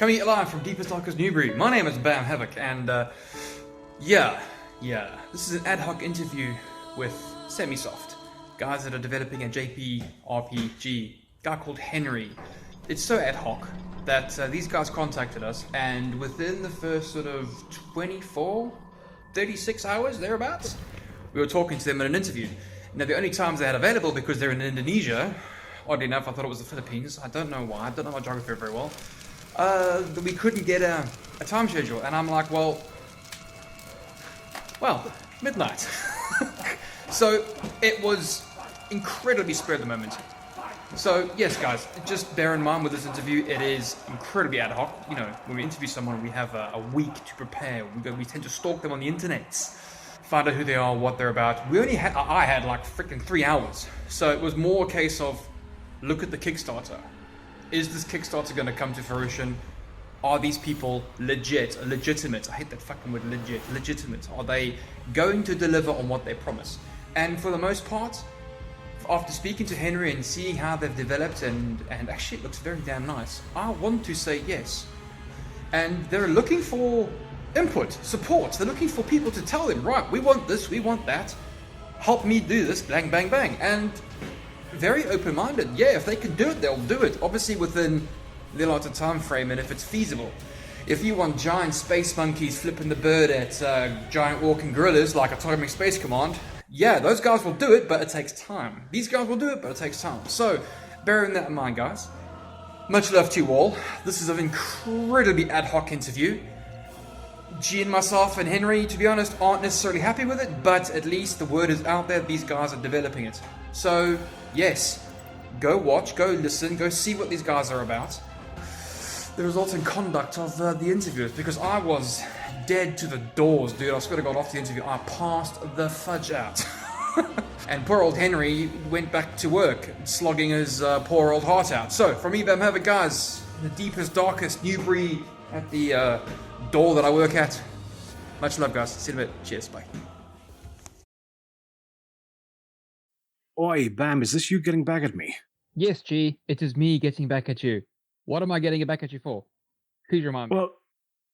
Coming live from deepest darkest Newbury. My name is Bam Havoc, and this is an ad hoc interview with SemiSoft, guys that are developing a JRPG, guy called Henry. It's so ad hoc that these guys contacted us, and within the first sort of 36 hours, thereabouts, we were talking to them in an interview. Now, the only times they had available, because they're in Indonesia, oddly enough, I thought it was the Philippines. I don't know why. I don't know my geography very well. We couldn't get a time schedule. And I'm like, well, midnight. So it was incredibly spur of the moment. So, yes, guys, just bear in mind with this interview, it is incredibly ad hoc. You know, when we interview someone, we have a week to prepare. We tend to stalk them on the internet, find out who they are, what they're about. I had like freaking 3 hours. So it was more a case of, look at the Kickstarter. Is this Kickstarter going to come to fruition? Are these people legitimate? I hate that fucking word, legitimate. Are they going to deliver on what they promise? And for the most part, after speaking to Henry and seeing how they've developed, and actually it looks very damn nice, I want to say yes. And they're looking for input, support. They're looking for people to tell them, right, we want this, we want that. Help me do this, bang, bang, bang. And very open-minded. Yeah, if they can do it, they'll do it. Obviously within the allotted time frame, and if it's feasible. If you want giant space monkeys flipping the bird at giant walking gorillas like Atomic Space Command, yeah, those guys will do it, but it takes time. These guys will do it, but it takes time. So, bearing that in mind, guys, much love to you all. This is an incredibly ad hoc interview. G and myself and Henry, to be honest, aren't necessarily happy with it, but at least the word is out there. These guys are developing it. So, yes, go watch, go listen, go see what these guys are about. The resulting conduct of the interviews, because I was dead to the doors, dude. I swear to God, after the interview, I passed the fudge out. And poor old Henry went back to work, slogging his poor old heart out. So, from me, Bam Havoc, guys, the deepest, darkest Newbury at the door that I work at. Much love, guys. See you in a bit. Cheers. Bye. Oi, Bam, is this you getting back at me? Yes, G, it is me getting back at you. What am I getting back at you for? Please remind me. Well,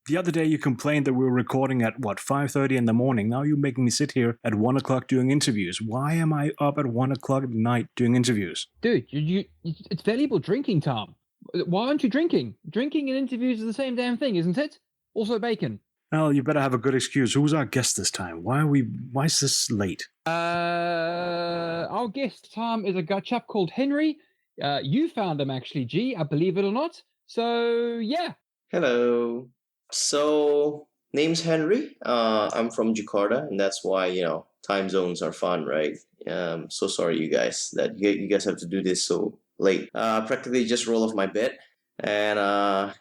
the other day you complained that we were recording at, 5:30 in the morning. Now you're making me sit here at 1 o'clock doing interviews. Why am I up at 1 o'clock at night doing interviews? Dude, it's valuable drinking time. Why aren't you drinking? Drinking and interviews is the same damn thing, isn't it? Also bacon. Well, you better have a good excuse. Who's our guest this time? Why is this late? Our guest time is a chap called Henry. You found him actually, G, I believe it or not. So, yeah. Hello. So, name's Henry. I'm from Jakarta, and that's why, time zones are fun, right? So sorry, you guys, that you guys have to do this so late. Practically just roll off my bed. And I'm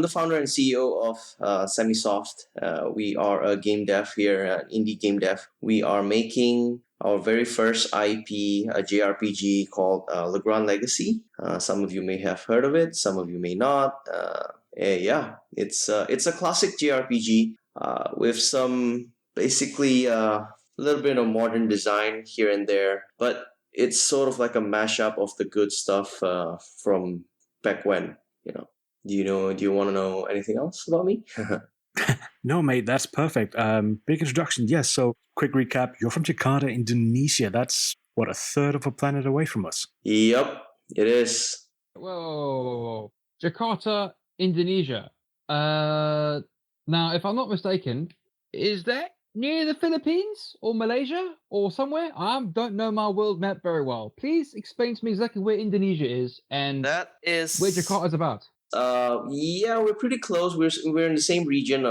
the founder and CEO of SemiSoft. We are a game dev here, an indie game dev. We are making our very first IP, a JRPG called Legrand Legacy. Some of you may have heard of it, some of you may not. It's a classic JRPG with some basically a little bit of modern design here and there, but it's sort of like a mashup of the good stuff from back when. Do you want to know anything else about me? No, mate, that's perfect. Big introduction, yes. So, quick recap. You're from Jakarta, Indonesia. That's, a third of a planet away from us? Yep, it is. Whoa. Jakarta, Indonesia. Now, if I'm not mistaken, is that near the Philippines or Malaysia or somewhere? I don't know my world map very well. Please explain to me exactly where Indonesia is and that is where Jakarta's about. We're pretty close. We're in the same region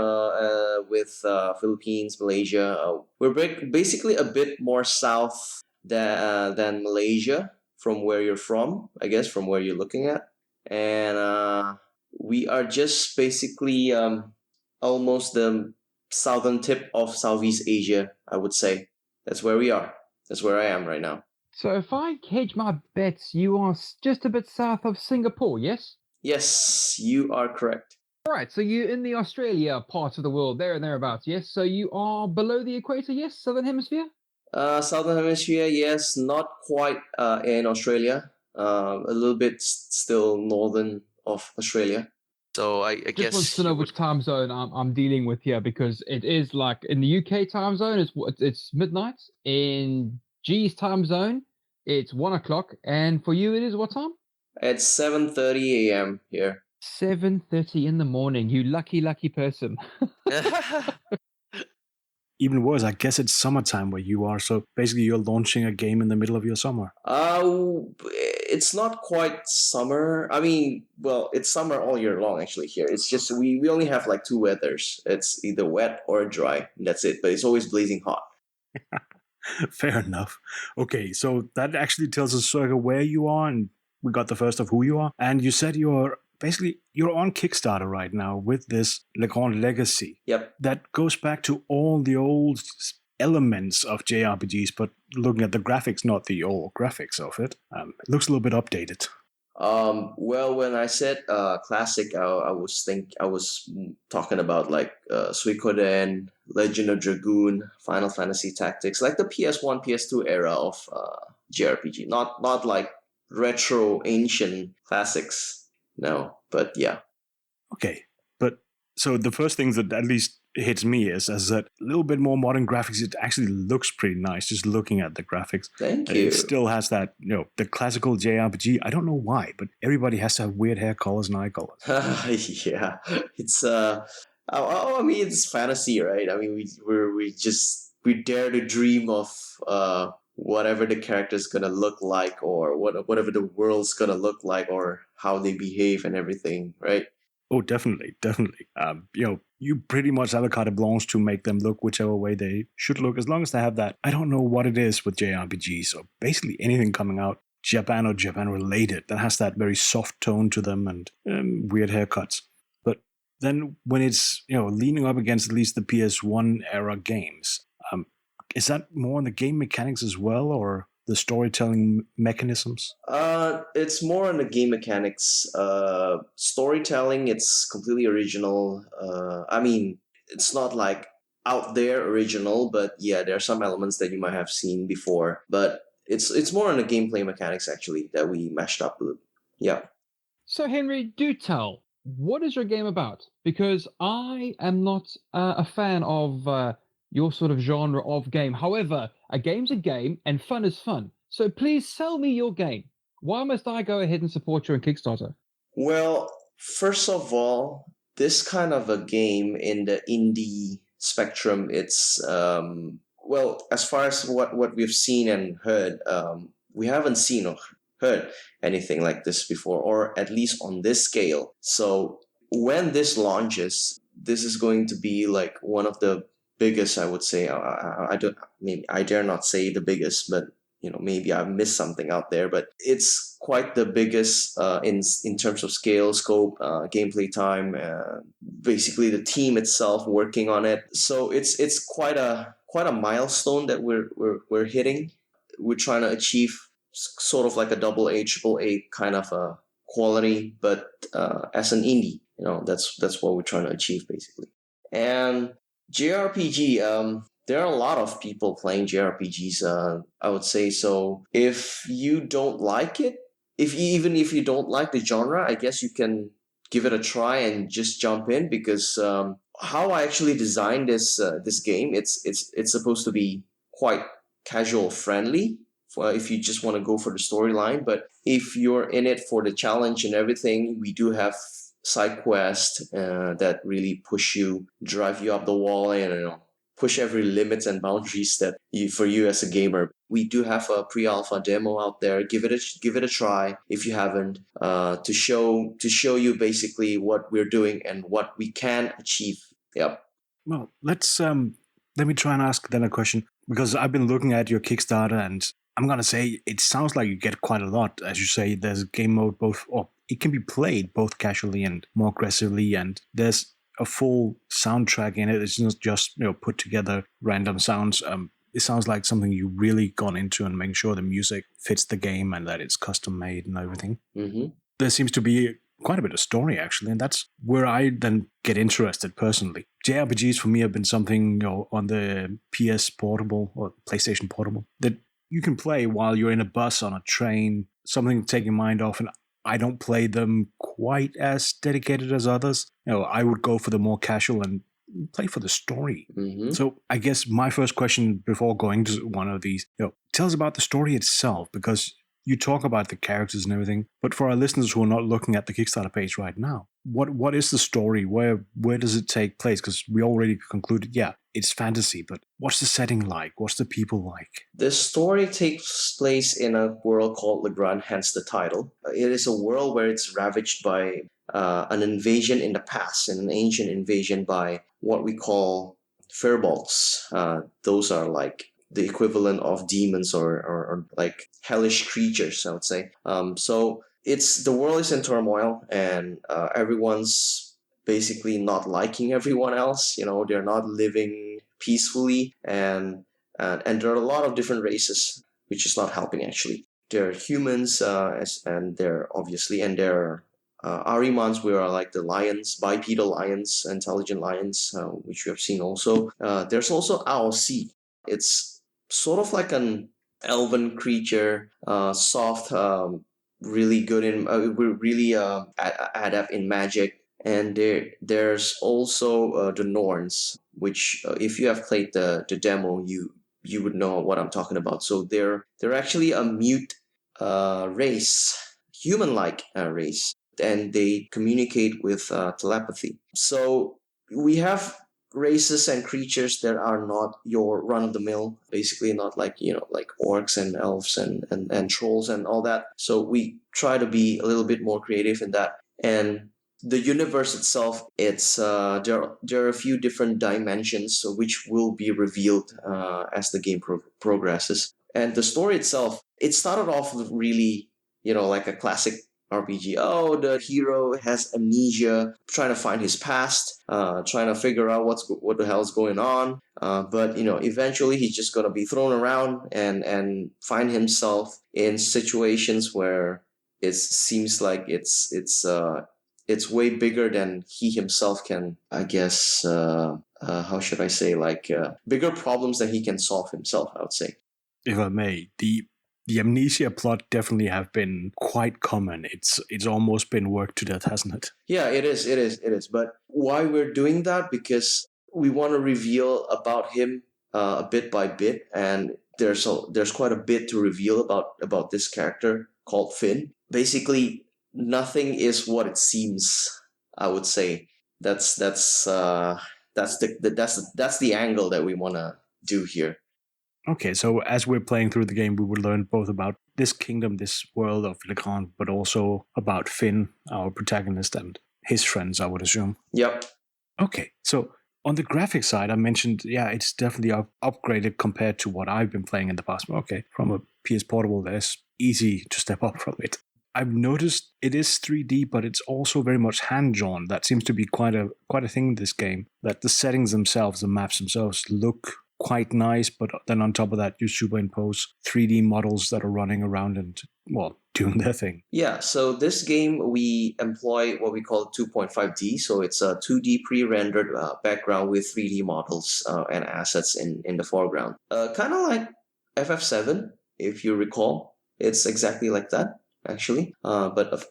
with Philippines, Malaysia. We're basically a bit more south than Malaysia from where you're from, I guess, from where you're looking at. And we are just basically almost the southern tip of Southeast Asia, I would say. That's where we are. That's where I am right now. So if I hedge my bets, you are just a bit south of Singapore, yes? Yes, you are correct. All right, so you're in the Australia part of the world, there and thereabouts, yes? So you are below the equator, yes? Southern Hemisphere? Southern Hemisphere, yes. Not quite in Australia. A little bit still northern of Australia. So I Just guess wants to know which time zone I'm dealing with here, because it is like in the UK time zone, it's midnight. In G's time zone, it's 1 o'clock, and for you, it is what time? it's 7:30 a.m. here. 7:30 in the morning. You lucky person. Even worse, I guess it's summertime where you are. So basically, you're launching a game in the middle of your summer. It's not quite summer. I mean, well, it's summer all year long actually here. It's just we only have like two weathers. It's either wet or dry. And that's it. But it's always blazing hot. Fair enough. Okay, so that actually tells us sort of where you are, and we got the first of who you are. And you said you're on Kickstarter right now with this Legrand Legacy. Yep. That goes back to all the old elements of JRPGs, but looking at the graphics, not the old graphics of it. It looks a little bit updated. Well, when I said classic, I was talking about like Suikoden, Legend of Dragoon, Final Fantasy Tactics, like the PS1, PS2 era of JRPG. Not like retro ancient classics. No, but yeah. Okay, but so the first things that at least hits me is that a little bit more modern graphics. It actually looks pretty nice just looking at the graphics. Thank you. It still has that, the classical JRPG. I don't know why, but everybody has to have weird hair colors and eye colors. Yeah, it's I mean, it's fantasy, right? I mean, we dare to dream of whatever the character's gonna look like, or whatever the world's gonna look like, or how they behave and everything, right? Oh, definitely. You pretty much have a carte blanche to make them look whichever way they should look, as long as they have that. I don't know what it is with JRPGs, or basically anything coming out Japan or Japan related that has that very soft tone to them and weird haircuts. But then when it's leaning up against at least the PS1 era games, is that more on the game mechanics as well, or the storytelling mechanisms? It's more on the game mechanics. Storytelling, it's completely original. I mean, it's not like out there original, but yeah, there are some elements that you might have seen before. But it's more on the gameplay mechanics actually that we mashed up with. Yeah. So, Henry, do tell, what is your game about? Because I am not a fan of your sort of genre of game. However, a game's a game and fun is fun. So please sell me your game. Why must I go ahead and support you on Kickstarter? Well, first of all, this kind of a game in the indie spectrum, it's well, as far as what we've seen and heard, we haven't seen or heard anything like this before, or at least on this scale. So when this launches, this is going to be like one of the biggest, I would say. I dare not say the biggest, but maybe I've missed something out there, but it's quite the biggest in terms of scale, scope, gameplay time, basically the team itself working on it. So it's quite a milestone that we're hitting. We're trying to achieve sort of like a double A, triple A kind of a quality, but as an indie, that's what we're trying to achieve basically. And JRPG, there are a lot of people playing JRPGs, I would say. So if you don't like it, even if you don't like the genre, I guess you can give it a try and just jump in, because how I actually designed this game, it's supposed to be quite casual friendly if you just want to go for the storyline. But if you're in it for the challenge and everything, we do have side quests that really drive you up the wall, and push every limits and boundaries that for you as a gamer. We do have a pre-alpha demo out there. Give it a try if you haven't, to show you basically what we're doing and what we can achieve. Yep. Well, let me try and ask then a question, because I've been looking at your Kickstarter, and I'm gonna say it sounds like you get quite a lot. As you say, there's game mode it can be played both casually and more aggressively, and there's a full soundtrack in it. It's not just put together random sounds. It sounds like something you really gone into and making sure the music fits the game and that it's custom made and everything. Mm-hmm. There seems to be quite a bit of story actually, and that's where I then get interested personally. JRPGs for me have been something on the PS Portable or PlayStation Portable that you can play while you're in a bus, on a train, something to take your mind off. And I don't play them quite as dedicated as others. I would go for the more casual and play for the story. Mm-hmm. So I guess my first question before going to one of these, tell us about the story itself, because you talk about the characters and everything, but for our listeners who are not looking at the Kickstarter page right now, what is the story? Where does it take place? Because we already concluded, it's fantasy, but what's the setting like? What's the people like? The story takes place in a world called Legrand, hence the title. It is a world where it's ravaged by an invasion in the past, an ancient invasion by what we call firbolgs. Those are like the equivalent of demons or like hellish creatures, I would say. So the world is in turmoil, and everyone's basically not liking everyone else. They're not living peacefully, and there are a lot of different races, which is not helping actually. There are humans, and they're obviously, and there are Arimans, we are like the lions, bipedal lions, intelligent lions, which we have seen also. There's also AOC. It's sort of like an elven creature, soft, really good in, really adept in magic. And there's also the Norns, which if you have played the demo, you would know what I'm talking about. So they're actually a mute race, human-like race, and they communicate with telepathy. So we have races and creatures that are not your run-of-the-mill, basically not like like orcs and elves and trolls and all that. So we try to be a little bit more creative in that. And the universe itself, it's there are a few different dimensions which will be revealed as the game progresses. And the story itself, it started off with really like a classic RPG. Oh, the hero has amnesia, trying to find his past, trying to figure out what the hell is going on. But eventually he's just gonna be thrown around and find himself in situations where it seems like it's way bigger than he himself can, I guess. How should I say? Like bigger problems than he can solve himself, I would say. If I may, the amnesia plot definitely have been quite common. It's almost been worked to death, hasn't it? Yeah, it is. But why we're doing that? Because we want to reveal about him bit by bit, and there's quite a bit to reveal about this character called Finn. Basically, nothing is what it seems, I would say. That's the angle that we want to do here. Okay, so as we're playing through the game, we will learn both about this kingdom, this world of Legrand, but also about Finn, our protagonist, and his friends, I would assume. Yep. Okay, so on the graphics side, I mentioned, it's definitely upgraded compared to what I've been playing in the past. Okay, from a PS Portable, that's easy to step up from it. I've noticed it is 3D, but it's also very much hand-drawn. That seems to be quite a thing in this game, that the settings themselves, the maps themselves, look quite nice, but then on top of that, you superimpose 3D models that are running around and, doing their thing. Yeah, so this game, we employ what we call 2.5D. So it's a 2D pre-rendered background with 3D models and assets in the foreground. Kind of like FF7, if you recall. It's exactly like that, actually. But of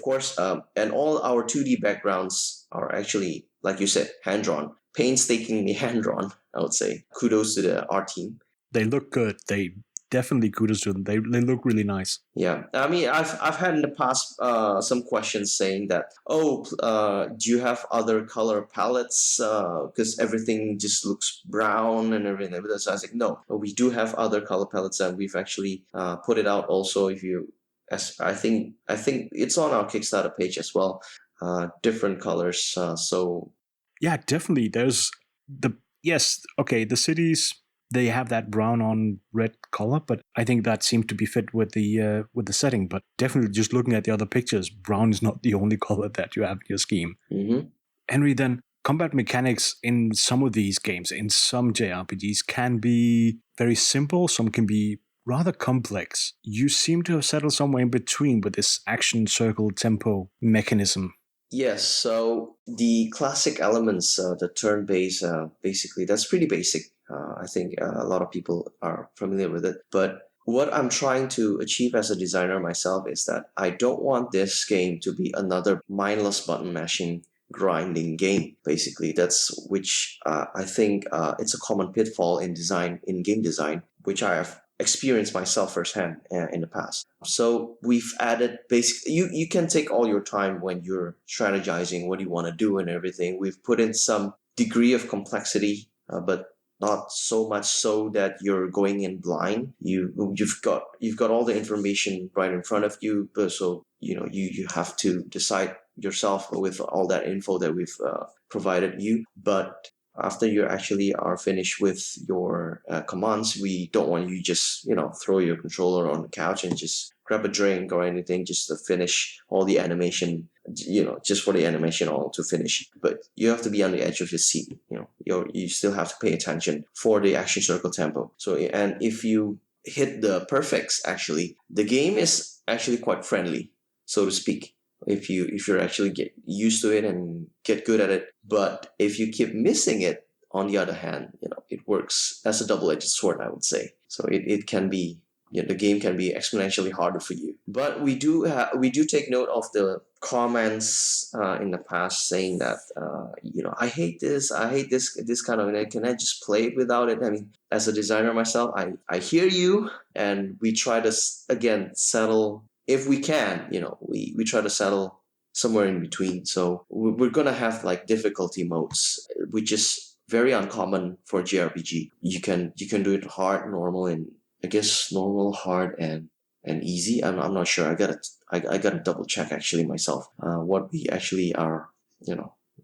course, and all our 2D backgrounds are actually, like you said, hand-drawn. Painstakingly hand-drawn, I would say. Kudos to the art team. They look good. They definitely kudos to them. They look really nice. Yeah, I mean, I've had in the past some questions saying that, do you have other color palettes? Because everything just looks brown and everything. So I was like, no, we do have other color palettes, and we've actually put it out also. I think it's on our Kickstarter page as well. Different colors. So. Yeah, definitely. There's the cities, they have that brown on red color, but I think that seems to be fit with the setting. But definitely, just looking at the other pictures, brown is not the only color that you have in your scheme. Mm-hmm. Henry, then combat mechanics in some of these games, in some JRPGs, can be very simple. Some can be rather complex. You seem to have settled somewhere in between with this action circle tempo mechanism. Yes, so the classic elements, the turn-based, basically, that's pretty basic. I think a lot of people are familiar with it. But what I'm trying to achieve as a designer myself is that I don't want this game to be another mindless button mashing grinding game. Basically, that's which I think it's a common pitfall in game design, which I have experienced myself firsthand in the past. So we've added basically you can take all your time when you're strategizing what you want to do and everything. We've put in some degree of complexity, but not so much so that you're going in blind. You've got all the information right in front of you, but so you have to decide yourself with all that info that we've provided you. But after you actually are finished with your commands, we don't want you just throw your controller on the couch and just grab a drink or anything just to finish all the animation, just for the animation all to finish. But you have to be on the edge of your seat. You still have to pay attention for the action circle tempo. So, and if you hit the perfects, actually, the game is actually quite friendly, so to speak. If you're actually get used to it and get good at it. But if you keep missing it, on the other hand, it works as a double-edged sword, I would say. So it can be, the game can be exponentially harder for you. But we do take note of the comments in the past saying that I hate this kind of, can I just play it without it? I mean, as a designer myself, I hear you, and we try to again settle. If we can, we try to settle somewhere in between. So we're gonna have like difficulty modes, which is very uncommon for JRPG. You can do it hard, normal, and I guess normal, hard, and easy. I'm not sure. I gotta double check actually myself. What we actually are,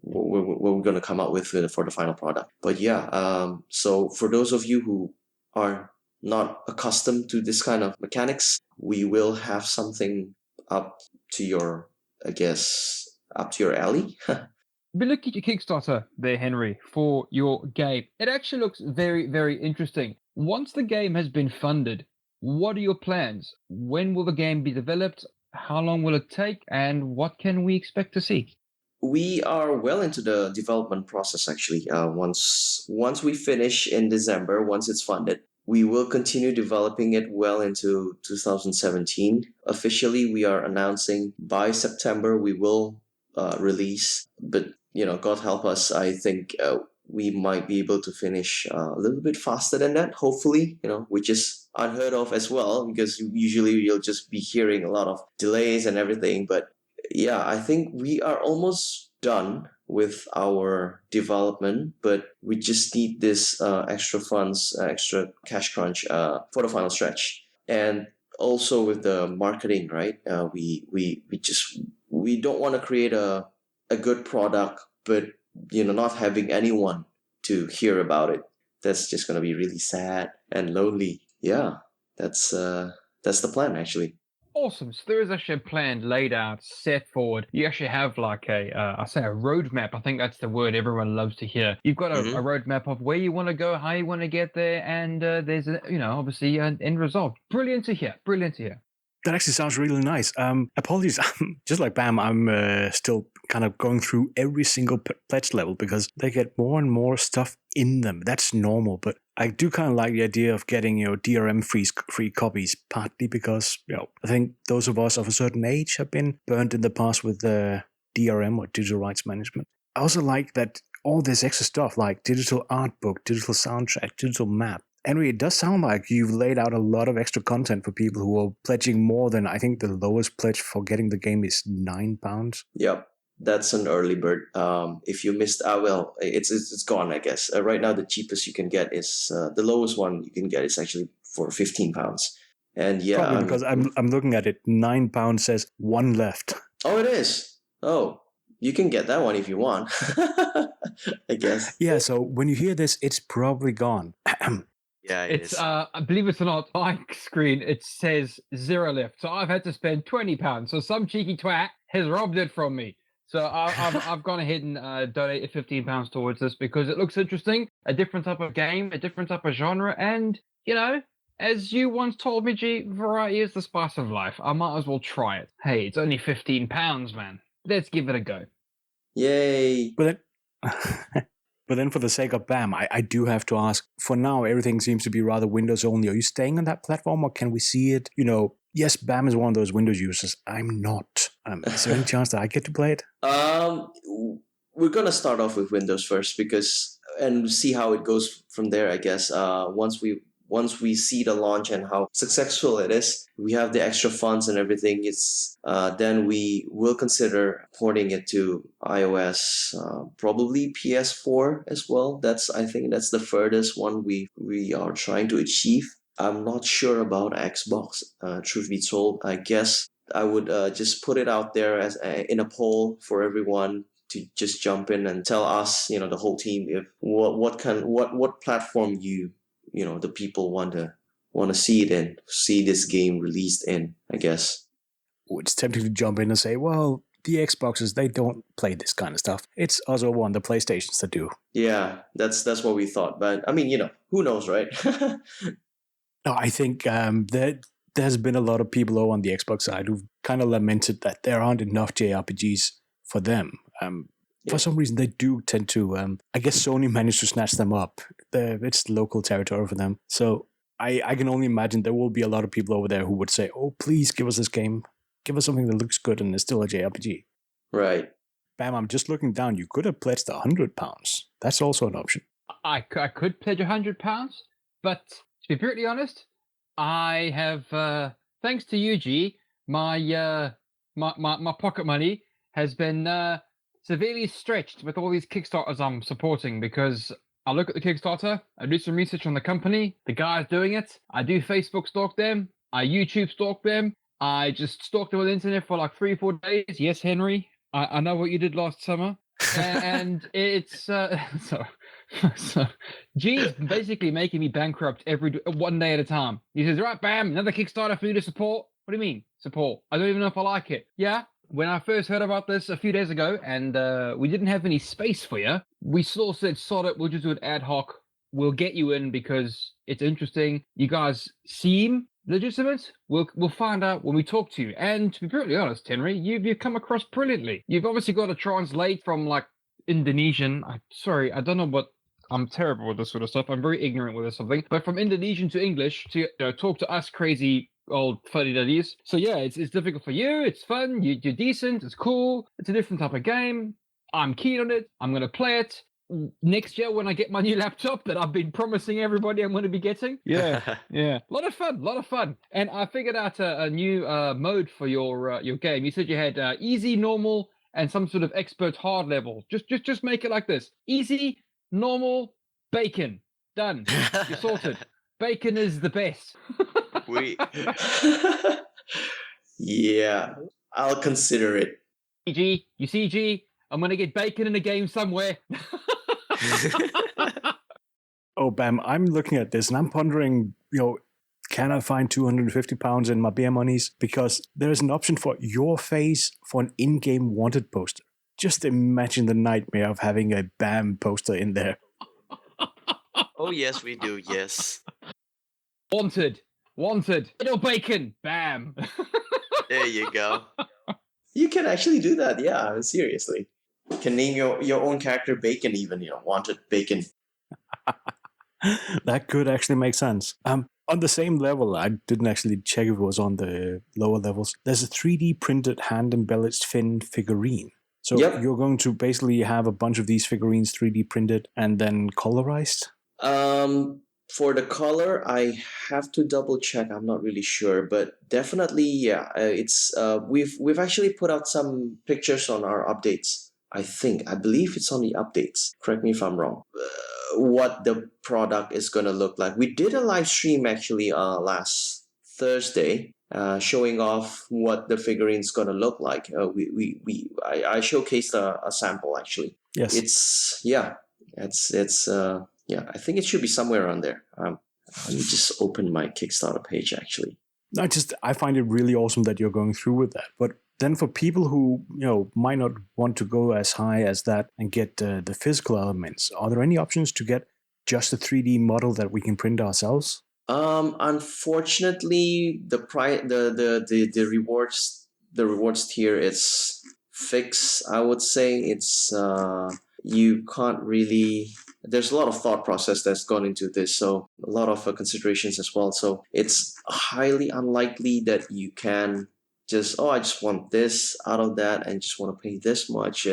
what we're gonna come up with for the final product. But yeah, so for those of you who are not accustomed to this kind of mechanics, we will have something up to your, I guess, up to your alley. But look at your Kickstarter there, Henry, for your game. It actually looks very, very interesting. Once the game has been funded, what are your plans? When will the game be developed? How long will it take? And what can we expect to see? We are well into the development process actually. Once we finish in December, once it's funded, we will continue developing it well into 2017. Officially, we are announcing by September we will release, but God help us, I think we might be able to finish a little bit faster than that, hopefully, which is unheard of as well, because usually you'll just be hearing a lot of delays and everything. But yeah, I think we are almost done with our development, but we just need this extra funds, extra cash crunch for the final stretch. And also with the marketing, right? We don't want to create a good product, but not having anyone to hear about it. That's just gonna be really sad and lonely. Yeah, that's the plan actually. Awesome. So there is actually a plan laid out, set forward. You actually have like I say a roadmap. I think that's the word everyone loves to hear. You've got a roadmap of where you want to go, how you want to get there, and there's obviously an end result. Brilliant to hear. Brilliant to hear. That actually sounds really nice. Apologies, just like Bam, I'm still kind of going through every single pledge level because they get more and more stuff in them. That's normal, but I do kind of like the idea of getting DRM free copies, partly because I think those of us of a certain age have been burnt in the past with DRM or digital rights management. I also like that all this extra stuff like digital art book, digital soundtrack, digital map. Henry, it does sound like you've laid out a lot of extra content for people who are pledging more than, I think the lowest pledge for getting the game is £9. Yep, that's an early bird. If you missed, well, it's gone, I guess. Right now, the cheapest you can get is the lowest one you can get is actually for £15. And yeah, probably because I'm looking at it. £9 says one left. Oh, it is. Oh, you can get that one if you want. I guess. Yeah. So when you hear this, it's probably gone. Yeah, it's believe it or not, my screen it says 0 left, so I've had to spend £20. So some cheeky twat has robbed it from me. So I've gone ahead and donated £15 towards this because it looks interesting, a different type of game, a different type of genre, and as you once told me, G, variety is the spice of life. I might as well try it. Hey, it's only £15, man. Let's give it a go. Yay! But But then for the sake of BAM, I do have to ask, for now, everything seems to be rather Windows only. Are you staying on that platform or can we see it? Yes, BAM is one of those Windows users. I'm not. Is there any chance that I get to play it? We're gonna start off with Windows first and see how it goes from there. I guess once we see the launch and how successful it is, we have the extra funds and everything. It's then we will consider porting it to iOS, probably PS4 as well. I think that's the furthest one we are trying to achieve. I'm not sure about Xbox. Truth be told, I guess I would just put it out there in a poll for everyone to just jump in and tell us, the whole team, if what platform the people want to see this game released in, I guess. It's tempting to jump in and say, well, the Xboxes, they don't play this kind of stuff. It's us over on the PlayStations that do. Yeah, that's what we thought. But I mean, who knows, right? No, I think there's been a lot of people over on the Xbox side who've kind of lamented that there aren't enough JRPGs for them. For some reason, they do tend to. I guess Sony managed to snatch them up. It's local territory for them. So I can only imagine there will be a lot of people over there who would say, "Oh, please give us this game. Give us something that looks good and is still a JRPG." Right. Bam! I'm just looking down. You could have pledged £100. That's also an option. I could pledge £100, but to be brutally honest, I have, thanks to Yuji, my pocket money has been severely stretched with all these Kickstarters I'm supporting, because I look at the Kickstarter, I do some research on the company, the guys doing it, I do Facebook stalk them, I YouTube stalk them, I just stalked them on the internet for like 3-4 days. Yes, Henry, I know what you did last summer. And it's so G's basically making me bankrupt one day at a time. He says, right, bam, another Kickstarter for you to support. What do you mean support? I don't even know if I like it. Yeah, when I first heard about this a few days ago, and we didn't have any space for you, we still said, sod it, we'll just do it ad hoc. We'll get you in because it's interesting. You guys seem legitimate. We'll find out when we talk to you. And to be brutally honest, Henry, you've come across brilliantly. You've obviously got to translate from like Indonesian. I don't know what. I'm terrible with this sort of stuff. I'm very ignorant with this something. But from Indonesian to English to talk to us crazy old fuddy-duddies. So yeah, it's difficult for you. It's fun. You're decent. It's cool. It's a different type of game. I'm keen on it. I'm going to play it next year when I get my new laptop that I've been promising everybody I'm going to be getting. Yeah. A lot of fun. And I figured out a new mode for your game. You said you had easy, normal, and some sort of expert hard level. Just make it like this: easy, normal, bacon. Done. You're sorted. Bacon is the best. Yeah, I'll consider it. G, you see, G, I'm going to get bacon in a game somewhere. Oh, Bam, I'm looking at this and I'm pondering, can I find £250 in my beer monies? Because there's an option for your face for an in-game wanted poster. Just imagine the nightmare of having a Bam poster in there. Oh, yes, we do, yes. Wanted. Little bacon. Bam. There you go. You can actually do that, yeah, seriously. You can name your own character Bacon even, wanted Bacon. That could actually make sense. On the same level, I didn't actually check if it was on the lower levels. There's a 3D printed hand-embellished Finn figurine. So You're going to basically have a bunch of these figurines 3D printed and then colorized? For the color, I have to double check. I'm not really sure, but definitely, yeah. It's we've actually put out some pictures on our updates. I believe it's on the updates. Correct me if I'm wrong. What the product is gonna look like. We did a live stream actually last Thursday, showing off what the figurine's gonna look like. I showcased a sample actually. Yes. I think it should be somewhere around there. Let me just open my Kickstarter page actually. I find it really awesome that you're going through with that. But then for people who, might not want to go as high as that and get the physical elements, are there any options to get just a 3D model that we can print ourselves? Unfortunately, the rewards tier is fixed. I would say it's you can't really. There's a lot of thought process that's gone into this, so a lot of considerations as well. So it's highly unlikely that you can just I just want this out of that and just want to pay this much.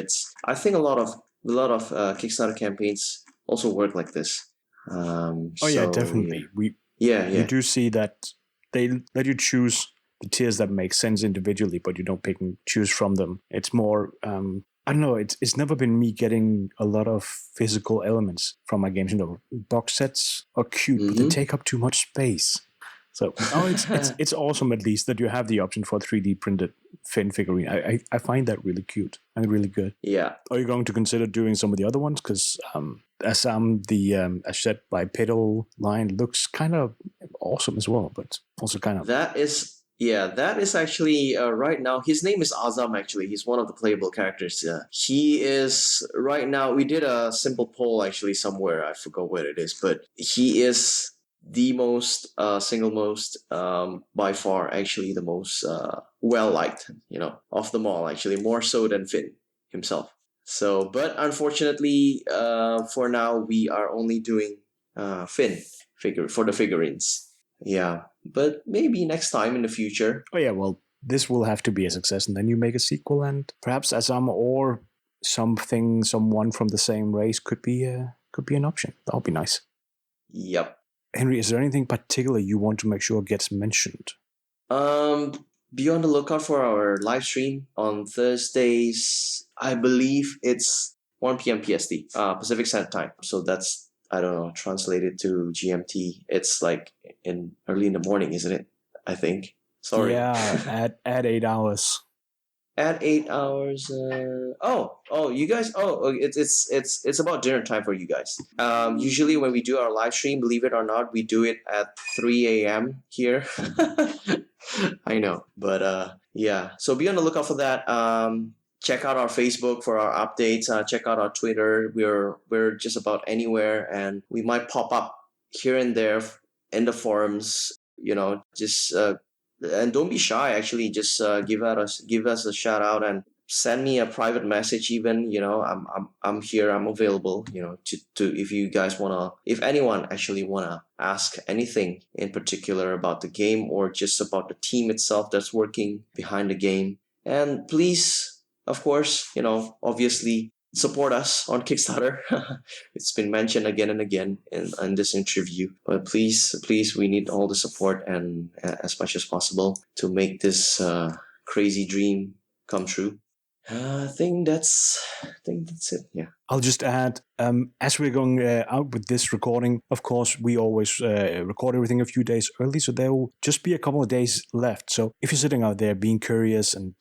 I think a lot of Kickstarter campaigns also work like this. Oh yeah, definitely. You do see that they let you choose the tiers that make sense individually, but you don't pick and choose from them. It's more I don't know. It's never been me getting a lot of physical elements from my games. Box sets are cute, but they take up too much space. So it's awesome at least that you have the option for a 3D printed Finn figurine. I find that really cute and really good. Yeah. Are you going to consider doing some of the other ones? Because the as said bipedal line looks kind of awesome as well, but also kind of that is actually right now. His name is Azam. Actually, he's one of the playable characters. He is right now. We did a simple poll actually somewhere. I forgot where it is, but he is the most single most by far actually the most well liked of them all, actually more so than Finn himself. So but unfortunately for now we are only doing Finn figure for the figurines. Yeah, but maybe next time in the future. Oh yeah, well this will have to be a success, and then you make a sequel, and perhaps Azam or someone from the same race could be an option. That would be nice. Yep. Henry, is there anything particular you want to make sure gets mentioned? Be on the lookout for our live stream on Thursdays. I believe it's 1 p.m. PST, Pacific Standard Time. So that's, I don't know, translated to GMT. It's like in early in the morning, isn't it? I think. Sorry. Yeah, at 8 hours. At 8 hours. You guys. It's about dinner time for you guys. Usually when we do our live stream, believe it or not, we do it at 3 a.m. here. I know, but yeah. So be on the lookout for that. Check out our Facebook for our updates. Check out our Twitter. We're just about anywhere, and we might pop up here and there in the forums. Just. And don't be shy. Actually, just give us a shout out and send me a private message. Even I'm here. I'm available. To if you guys if anyone actually wanna ask anything in particular about the game or just about the team itself that's working behind the game. And please, of course, obviously support us on Kickstarter. It's been mentioned again and again in this interview, but please, we need all the support and as much as possible to make this crazy dream come true. I think that's it. Yeah. I'll just add, as we're going out with this recording, of course, we always record everything a few days early, so there will just be a couple of days left. So if you're sitting out there being curious and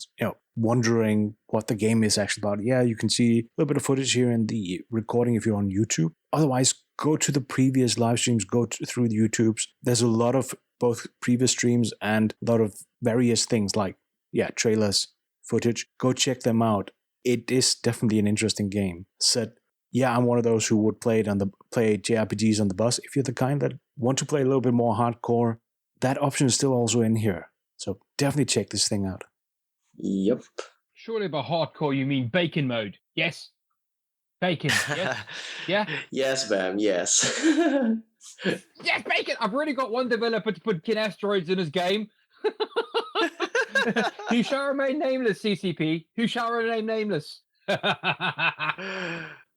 wondering what the game is actually about, you can see a little bit of footage here in the recording if you're on YouTube. Otherwise, go to the previous live streams, through the YouTubes. There's a lot of both previous streams and a lot of various things like, trailers, footage. Go check them out. It is definitely an interesting game. I'm one of those who would play JRPGs on the bus. If you're the kind that want to play a little bit more hardcore, that option is still also in here. So definitely check this thing out. Yep. Surely by hardcore you mean bacon mode. Yes? Bacon, yes? Yeah? Yes, Bam, yes. Yes, bacon! I've already got one developer to put kin asteroids in his game. Who shall remain nameless, CCP? Who shall remain nameless?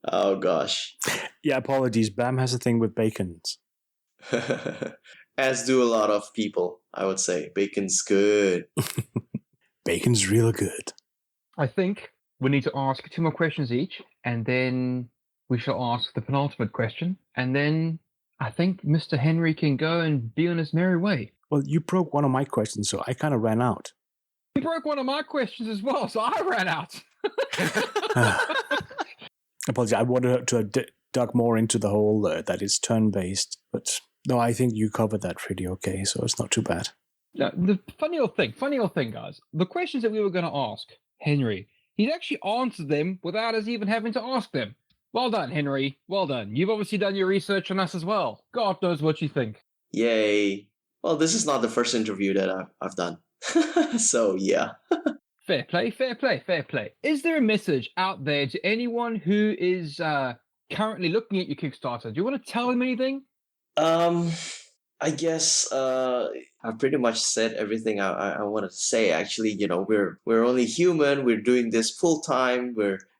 Oh, gosh. Yeah, apologies. Bam has a thing with bacons. As do a lot of people, I would say. Bacon's good. Bacon's real good. I think we need to ask 2 more questions each, and then we shall ask the penultimate question, and then I think Mr. Henry can go and be on his merry way. Well, you broke one of my questions, so I kind of ran out. You broke one of my questions as well, so I ran out. Apologies. I wanted to dug more into the whole that it's turn-based, but no, I think you covered that pretty okay, so it's not too bad. No, the funny old thing, guys. The questions that we were going to ask Henry, he's actually answered them without us even having to ask them. Well done, Henry. Well done. You've obviously done your research on us as well. God knows what you think. Yay. Well, this is not the first interview that I've done. So, yeah. Fair play, fair play, fair play. Is there a message out there to anyone who is currently looking at your Kickstarter? Do you want to tell them anything? I guess I pretty much said everything I wanted to say. Actually, we're only human. We're doing this full time.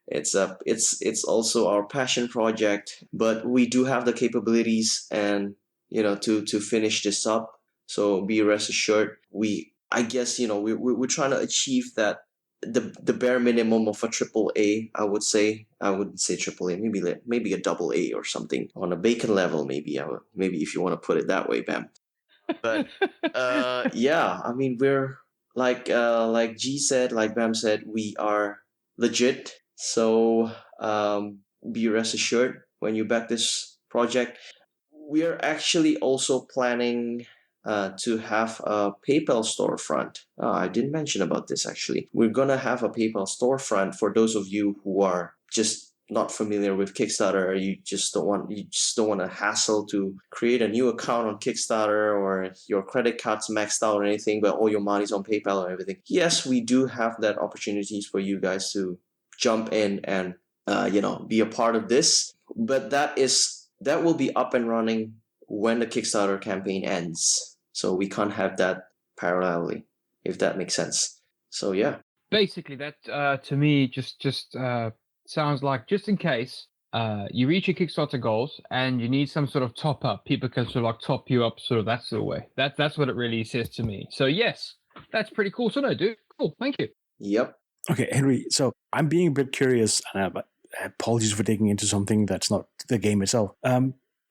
It's also our passion project, but we do have the capabilities and to finish this up. So be rest assured. I guess we're trying to achieve that the bare minimum of a triple A. I would say. I wouldn't say triple A. Maybe a double A or something on a bacon level. Maybe if you want to put it that way, Bam. But yeah, I mean we're like G said, like Bam said, we are legit. So be rest assured when you back this project. We are actually also planning to have a PayPal storefront. I didn't mention about this actually. We're gonna have a PayPal storefront for those of you who are just not familiar with Kickstarter, or you just don't want a hassle to create a new account on Kickstarter, or your credit card's maxed out or anything, but all your money's on PayPal or everything. Yes, we do have that opportunities for you guys to jump in and be a part of this. But that will be up and running when the Kickstarter campaign ends. So we can't have that parallelly, if that makes sense. So yeah. Basically, that to me just sounds like, just in case you reach your Kickstarter goals and you need some sort of top up, people can sort of like top you up, sort of that sort of way. That's what it really says to me. So yes, that's pretty cool to know, dude. Cool, thank you. Yep. Okay, Henry, so I'm being a bit curious, but apologies for digging into something that's not the game itself.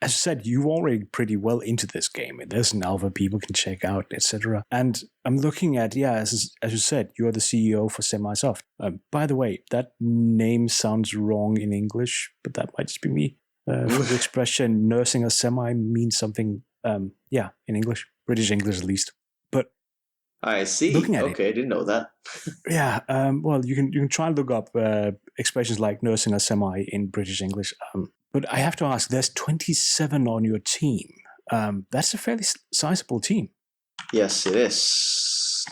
As you said, you're already pretty well into this game. There's an alpha people can check out, etc. And I'm looking at, as you said, you're the CEO for SemiSoft. By the way, that name sounds wrong in English, but that might just be me. The expression nursing a semi means something, in English, British English at least. But I see. Looking at okay, I didn't know that. Yeah, well, you can try and look up expressions like nursing a semi in British English. But I have to ask, there's 27 on your team. That's a fairly sizable team. Yes, it is.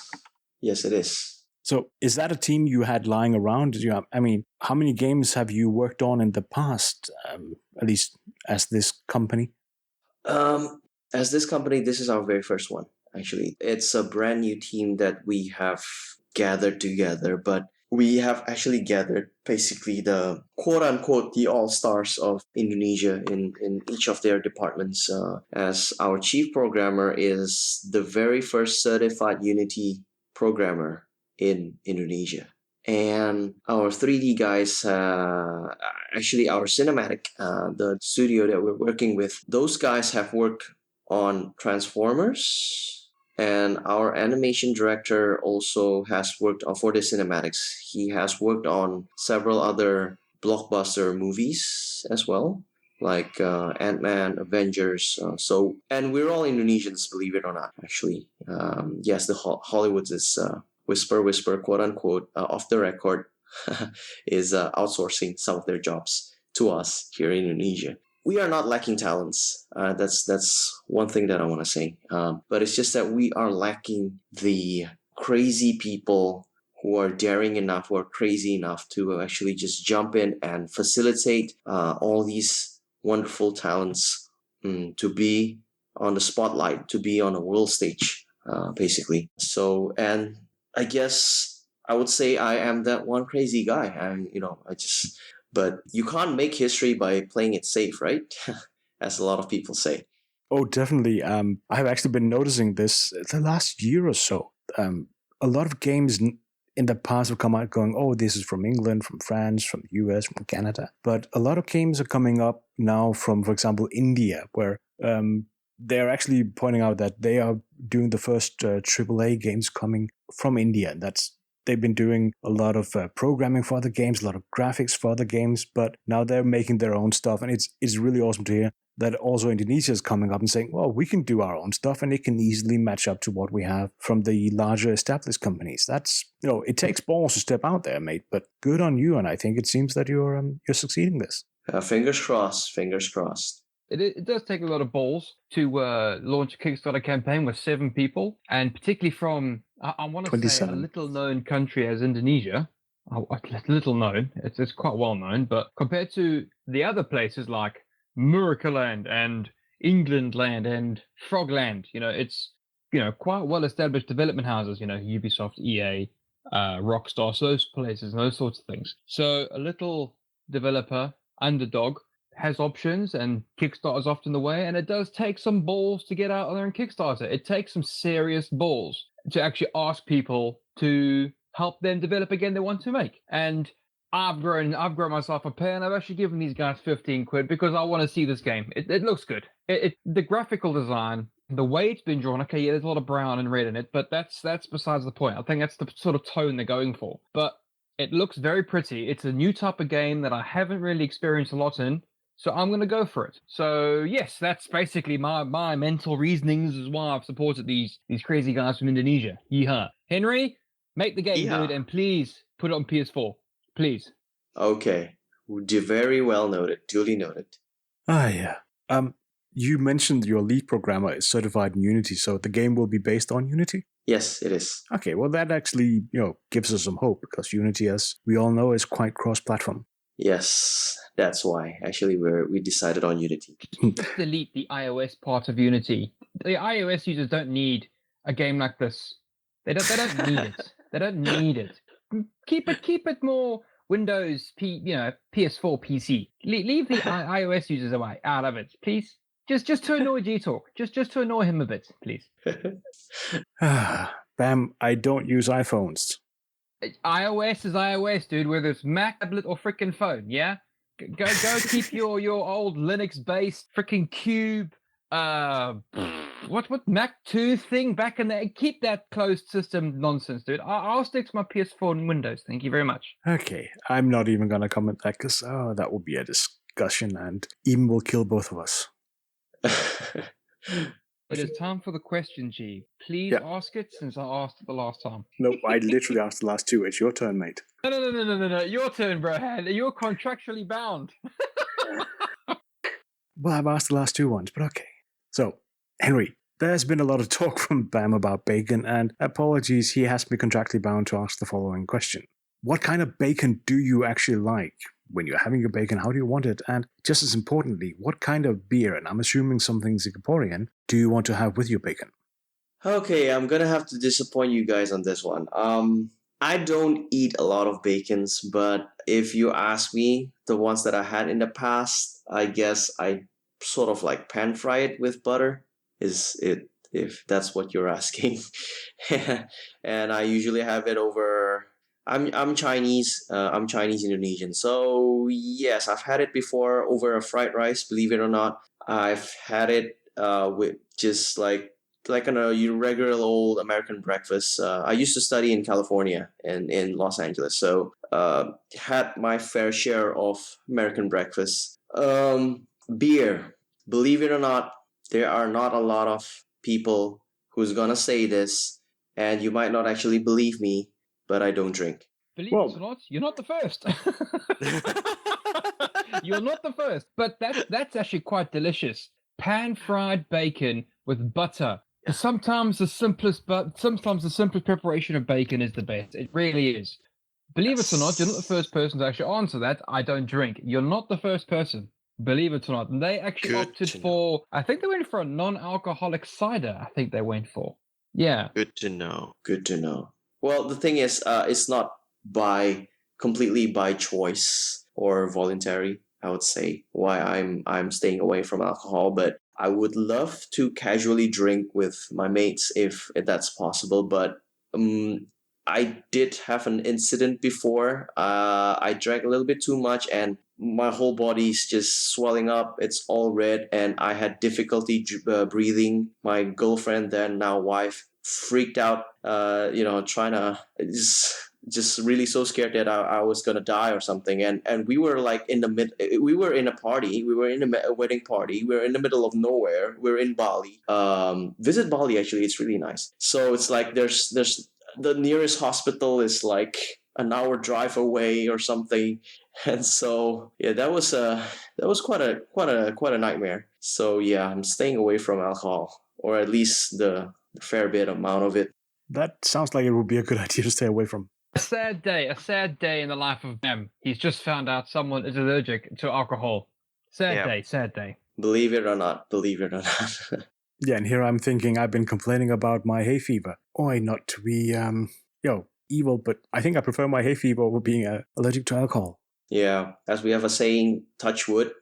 Yes, it is. So is that a team you had lying around? How many games have you worked on in the past, at least as this company? As this company, this is our very first one, actually. It's a brand new team that we have gathered together, but we have actually gathered basically the quote-unquote the all-stars of Indonesia in each of their departments, as our chief programmer is the very first certified Unity programmer in Indonesia. And our 3D guys, actually our cinematic, the studio that we're working with, those guys have worked on Transformers. And our animation director also has worked on, for the cinematics, he has worked on several other blockbuster movies as well, like Ant-Man, Avengers. And we're all Indonesians, believe it or not, actually. Yes, the Hollywood is whisper, quote unquote, off the record, is outsourcing some of their jobs to us here in Indonesia. We are not lacking talents. That's one thing that I want to say. But it's just that we are lacking the crazy people who are daring enough, who are crazy enough to actually just jump in and facilitate all these wonderful talents to be on the spotlight, to be on a world stage, basically. So, and I guess I would say I am that one crazy guy. But you can't make history by playing it safe, right? As a lot of people say. Oh, definitely. I've actually been noticing this the last year or so. A lot of games in the past have come out going, oh, this is from England, from France, from the US, from Canada. But a lot of games are coming up now from, for example, India, where they're actually pointing out that they are doing the first AAA games coming from India. They've been doing a lot of programming for other games, a lot of graphics for other games, but now they're making their own stuff. And it's really awesome to hear that also Indonesia is coming up and saying, well, we can do our own stuff and it can easily match up to what we have from the larger established companies. That's, it takes balls to step out there, mate, but good on you. And I think it seems that you're succeeding this. Fingers crossed, fingers crossed. it does take a lot of balls to launch a Kickstarter campaign with 7 people, and particularly from I want to say a 27. little known country as Indonesia. Little known, it's quite well known, but compared to the other places like Miracle-land and England Land and Frogland, it's quite well established development houses, Ubisoft, EA, Rockstar, so those places and those sorts of things. So a little developer underdog has options, and Kickstarter's often the way, and it does take some balls to get out there and Kickstarter. It takes some serious balls to actually ask people to help them develop a game they want to make. And I've grown myself a pair, and I've actually given these guys 15 quid because I want to see this game. It looks good. The graphical design, the way it's been drawn. Okay, yeah, there's a lot of brown and red in it, but that's besides the point. I think that's the sort of tone they're going for. But it looks very pretty. It's a new type of game that I haven't really experienced a lot in, so I'm going to go for it. So yes, that's basically my mental reasonings as why I've supported these crazy guys from Indonesia. Yeehaw. Henry, make the game, Yeah. dude, and please put it on PS4. Please. Okay. Very well noted. Duly noted. Yeah. You mentioned your lead programmer is certified in Unity, so the game will be based on Unity? Yes, it is. Okay, well that actually, gives us some hope because Unity, as we all know, is quite cross-platform. Yes, that's why. Actually, we decided on Unity. Just delete the iOS part of Unity. The iOS users don't need a game like this. They don't need it. They don't need it. Keep it more Windows, PS4, PC. Leave the iOS users away out of it, please. Just to annoy G-Talk. Just to annoy him a bit, please. Bam, I don't use iPhones. iOS is iOS, dude, whether it's Mac, tablet, or freaking phone, yeah? Go keep your old Linux-based freaking Cube, what Mac 2 thing back in there. Keep that closed system nonsense, dude. I'll stick to my PS4 and Windows. Thank you very much. Okay, I'm not even going to comment that because that would be a discussion and even will kill both of us. It is time for the question, G. Please ask it since I asked it the last time. Nope, I literally asked the last two. It's your turn, mate. No. Your turn, bro. You're contractually bound. Well, I've asked the last two ones, but okay. So, Henry, there's been a lot of talk from Bam about bacon, and apologies, he has me contractually bound to ask the following question. What kind of bacon do you actually like? When you're having your bacon, how do you want it? And just as importantly, what kind of beer, and I'm assuming something Singaporean, do you want to have with your bacon? Okay, I'm gonna have to disappoint you guys on this one. I don't eat a lot of bacons, but if you ask me, the ones that I had in the past, I guess I sort of like pan fry it with butter. Is it, if that's what you're asking? And I usually have it over. I'm Chinese. I'm Chinese Indonesian. So yes, I've had it before over a fried rice. Believe it or not, I've had it with just like a regular old American breakfast. I used to study in California and in Los Angeles, so had my fair share of American breakfast. Beer. Believe it or not, there are not a lot of people who's gonna say this, and you might not actually believe me, but I don't drink. Believe it or not, you're not the first. You're not the first, but that's actually quite delicious. Pan-fried bacon with butter. Sometimes the simplest preparation of bacon is the best. It really is. Believe it or not, you're not the first person to actually answer that. I don't drink. You're not the first person. Believe it or not. And they actually opted for, I think they went for a non-alcoholic cider. I think they went for. Yeah. Good to know. Good to know. Well, the thing is, it's not completely by choice or voluntary, I would say, why I'm staying away from alcohol, but I would love to casually drink with my mates if that's possible, but I did have an incident before. I drank a little bit too much and my whole body's just swelling up. It's all red and I had difficulty breathing. My girlfriend, then now wife, freaked out, trying to just really so scared that I was gonna die or something. And we were like we were in a party. We were in a wedding party. We were in the middle of nowhere. We're in Bali. Visit Bali, actually. It's really nice. So it's like there's the nearest hospital is like an hour drive away or something. And so yeah, that was quite a nightmare. So yeah, I'm staying away from alcohol, or at least the fair bit amount of it. That sounds like it would be a good idea to stay away from. A sad day in the life of Bam. He's just found out someone is allergic to alcohol. Yeah. Sad day. Believe it or not, believe it or not. Yeah, and here I'm thinking I've been complaining about my hay fever. Oi, not to be, evil, but I think I prefer my hay fever over being allergic to alcohol. Yeah, as we have a saying, touch wood,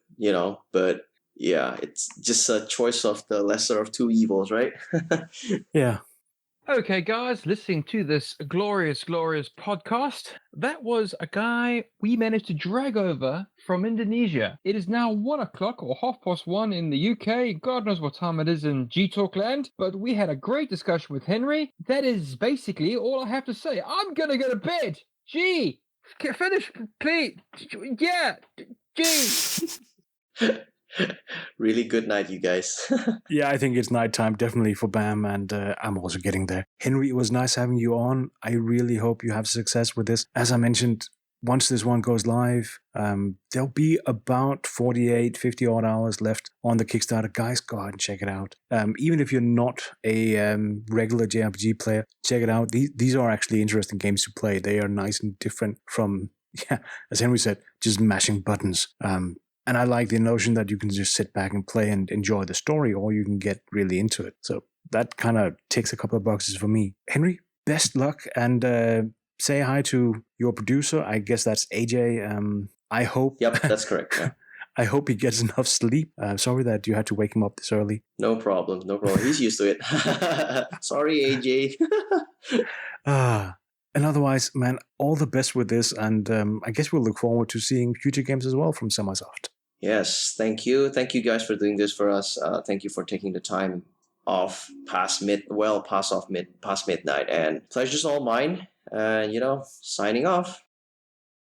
but yeah, it's just a choice of the lesser of two evils, right? Yeah. Okay, guys, listening to this glorious podcast, that was a guy we managed to drag over from Indonesia. It is now 1 o'clock or 1:30 in the UK. God knows what time it is in G-Talk land, but we had a great discussion with Henry. That is basically all I have to say. I'm gonna go to bed. Gee, finish, please. Yeah, gee. Really good night, you guys. Yeah, I think it's nighttime, definitely for Bam, and I'm also getting there. Henry, it was nice having you on. I really hope you have success with this. As I mentioned, once this one goes live, there'll be about 48, 50 odd hours left on the Kickstarter. Guys, go ahead and check it out. Even if you're not a regular JRPG player, check it out. These are actually interesting games to play. They are nice and different from, yeah, as Henry said, just mashing buttons. And I like the notion that you can just sit back and play and enjoy the story, or you can get really into it. So that kind of ticks a couple of boxes for me. Henry, best luck, and say hi to your producer. I guess that's AJ. I hope. Yep, that's correct. Yeah. I hope he gets enough sleep. Sorry that you had to wake him up this early. No problem. He's used to it. Sorry, AJ. And otherwise, man, all the best with this. And I guess we'll look forward to seeing future games as well from SemiSoft. Yes, thank you. Thank you guys for doing this for us. Thank you for taking the time off past midnight. And pleasure's all mine. And, signing off.